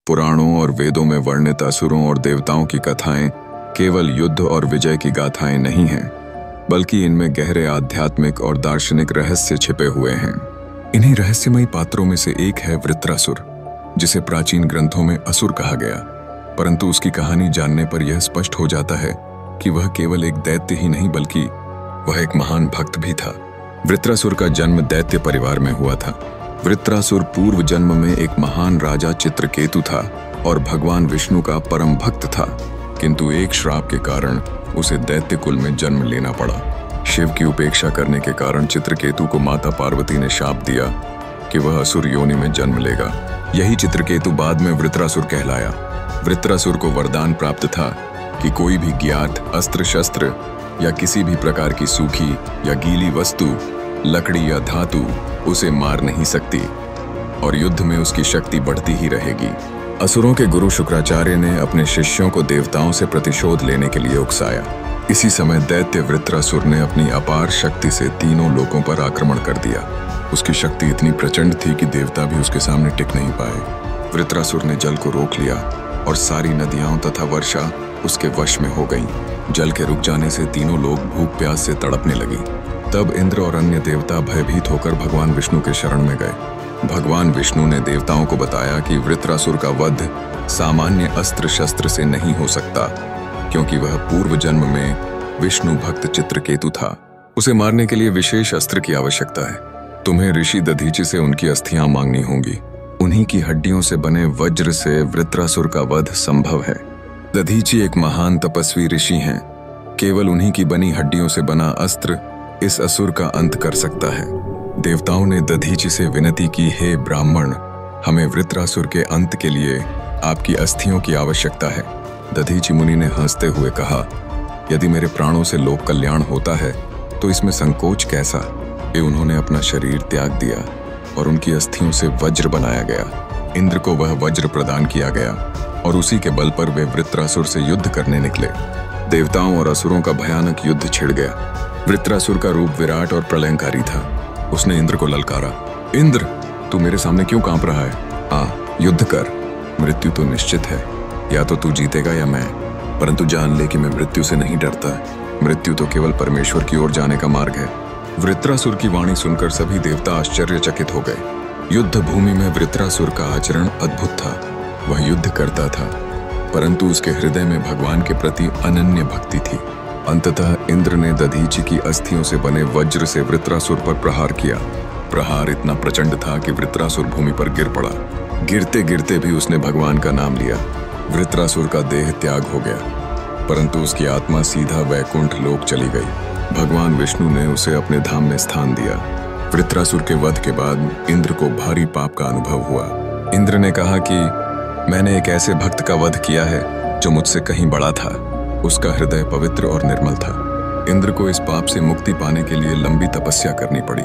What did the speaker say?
पुराणों और वेदों में वर्णित असुरों और देवताओं की कथाएं केवल युद्ध और विजय की गाथाएं नहीं हैं, बल्कि इनमें गहरे आध्यात्मिक और दार्शनिक रहस्य छिपे हुए हैं। इन्हीं रहस्यमयी पात्रों में से एक है वृत्रासुर, जिसे प्राचीन ग्रंथों में असुर कहा गया, परंतु उसकी कहानी जानने पर यह स्पष्ट हो जाता है कि वह केवल एक दैत्य ही नहीं बल्कि वह एक महान भक्त भी था। वृत्रासुर का जन्म दैत्य परिवार में हुआ था। वृत्रासुर पूर्व जन्म में एक महान राजा चित्रकेतु था और भगवान विष्णु का परम भक्त था, किंतु एक श्राप के कारण उसे दैत्य कुल में जन्म लेना पड़ा। शिव की उपेक्षा करने के कारण चित्रकेतु को माता पार्वती ने शाप दिया कि वह असुर योनि में जन्म लेगा। यही चित्रकेतु बाद में वृत्रासुर कहलाया। वृत्रासुर को वरदान प्राप्त था कि कोई भी ज्ञात अस्त्र शस्त्र या किसी भी प्रकार की सूखी या गीली वस्तु, लकड़ी या धातु उसे मार नहीं सकती और युद्ध में उसकी शक्ति बढ़ती ही रहेगी। असुरों के गुरु शुक्राचार्य ने अपने शिष्यों को देवताओं से प्रतिशोध लेने के लिए उकसाया। इसी समय दैत्य वृत्रासुर ने अपनी अपार शक्ति से तीनों लोकों पर आक्रमण कर दिया। उसकी शक्ति इतनी प्रचंड थी कि देवता भी उसके सामने टिक नहीं पाए। वृत्रासुर ने जल को रोक लिया और सारी नदियां तथा वर्षा उसके वश में हो गईं। जल के रुक जाने से तीनों लोग भूख प्यास से तड़पने लगी। तब इंद्र और अन्य देवता भयभीत होकर भगवान विष्णु के शरण में गए। भगवान विष्णु ने देवताओं को बताया कि वृत्रासुर का वध सामान्य अस्त्र शस्त्र से नहीं हो सकता, क्योंकि वह पूर्व जन्म में विष्णु भक्त चित्रकेतु था। उसे मारने के लिए विशेष अस्त्र की आवश्यकता है। तुम्हें ऋषि दधीचि से उनकी अस्थियां मांगनी होंगी। उन्हीं की हड्डियों से बने वज्र से वृत्रासुर का वध संभव है। दधीचि एक महान तपस्वी ऋषि हैं। केवल उन्हीं की बनी हड्डियों से बना अस्त्र इस असुर का अंत कर सकता है। देवताओं ने दधीचि से विनती की, हे ब्राह्मण, हमें वृत्रासुर के अंत के लिए आपकी अस्थियों की आवश्यकता है। दधीचि मुनि ने हंसते हुए कहा, यदि मेरे प्राणों से लोक कल्याण होता है तो इसमें संकोच कैसा। ये उन्होंने अपना शरीर त्याग दिया और उनकी अस्थियों से वज्र बनाया गया। इंद्र को वह वज्र प्रदान किया गया और उसी के बल पर वे वृत्रासुर से युद्ध करने निकले। देवताओं और असुरों का भयानक युद्ध छिड़ गया। वृत्रासुर का रूप विराट और प्रलयंकारी था। उसने इंद्र को ललकारा, इंद्र, तू मेरे सामने क्यों कांप रहा है? युद्ध कर। मृत्यु तो निश्चित है, या तो तू जीतेगा या मैं, परंतु जान ले कि मैं मृत्यु से नहीं डरता। मृत्यु तो केवल परमेश्वर की ओर जाने का मार्ग है। वृत्रासुर की वाणी सुनकर सभी देवता आश्चर्यचकित हो गए। युद्ध भूमि में वृत्रासुर का आचरण अद्भुत था। वह युद्ध करता था, परंतु उसके हृदय में भगवान के प्रति अनन्य भक्ति थी। अंततः इंद्र ने दधीचि की अस्थियों से बने वज्र से वृत्रासुर पर प्रहार किया। प्रहार इतना प्रचंड था कि वृत्रासुर भूमि पर गिर पड़ा। गिरते गिरते भी उसने भगवान का नाम लिया। वृत्रासुर का देह त्याग हो गया, परंतु उसकी आत्मा सीधा वैकुंठ लोक चली गई। भगवान विष्णु ने उसे अपने धाम में स्थान दिया। वृत्रासुर के वध के बाद इंद्र को भारी पाप का अनुभव हुआ। इंद्र ने कहा कि मैंने एक ऐसे भक्त का वध किया है जो मुझसे कहीं बड़ा था। उसका हृदय पवित्र और निर्मल था। इंद्र को इस पाप से मुक्ति पाने के लिए लंबी तपस्या करनी पड़ी।